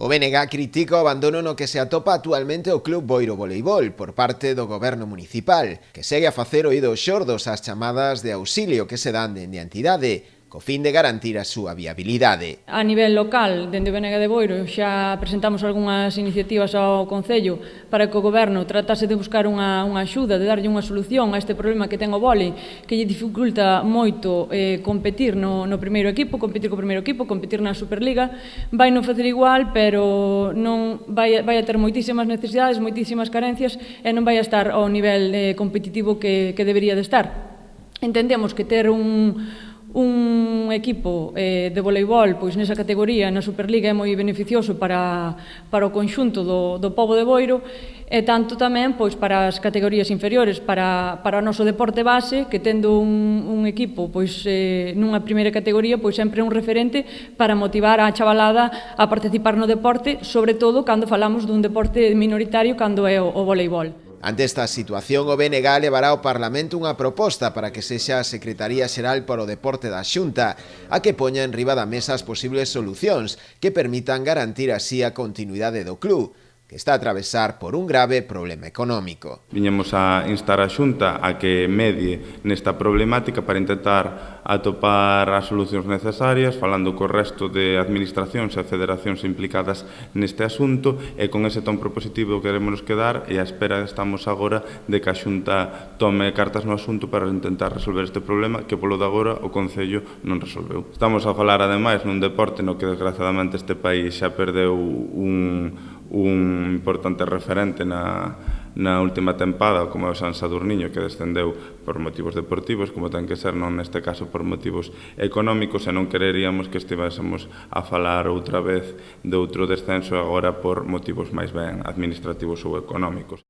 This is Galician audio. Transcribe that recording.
O BNG critica o abandono no que se atopa actualmente o Club Boiro Voleibol por parte do goberno municipal, que segue a facer oídos xordos ás chamadas de auxilio que se dan dende a entidade, co fin de garantir a súa viabilidade. A nivel local, dende o BNG de Boiro, xa presentamos algunhas iniciativas ao Concello para que o Goberno tratase de buscar unha axuda, de darlle unha solución a este problema que ten o vólei, que lle dificulta moito competir no primeiro equipo, competir na Superliga. Vai non facer igual, pero non vai a ter moitísimas necesidades, moitísimas carencias e non vai a estar ao nivel competitivo que debería de estar. Entendemos que ter un equipo de voleibol pois nesa categoría, na Superliga, é moi beneficioso para o conxunto do pobo de Boiro e tanto tamén pois para as categorías inferiores, para o noso deporte base, que tendo un equipo pois nunha primeira categoría pois sempre é un referente para motivar a chavalada a participar no deporte, sobre todo cando falamos dun deporte minoritario cando é o voleibol. Ante esta situación, o BNG levará ao Parlamento unha proposta para que sexa a Secretaría Xeral para o Deporte da Xunta a que poña en riba da mesa as posibles solucións que permitan garantir así a continuidade do club, que está a atravesar por un grave problema económico. Viñemos a instar a Xunta a que medie nesta problemática para intentar atopar as solucións necesarias, falando co resto de administracións e federacións implicadas neste asunto, e con ese ton propositivo queremos quedar e a espera estamos agora de que a Xunta tome cartas no asunto para intentar resolver este problema que polo de agora o Concello non resolveu. Estamos a falar ademais nun deporte no que desgraciadamente este país xa perdeu un importante referente na última tempada, como é o San Sadurniño, que descendeu por motivos deportivos, como ten que ser, non neste caso por motivos económicos, e non quereríamos que estivésemos a falar outra vez de outro descenso agora por motivos máis ben administrativos ou económicos.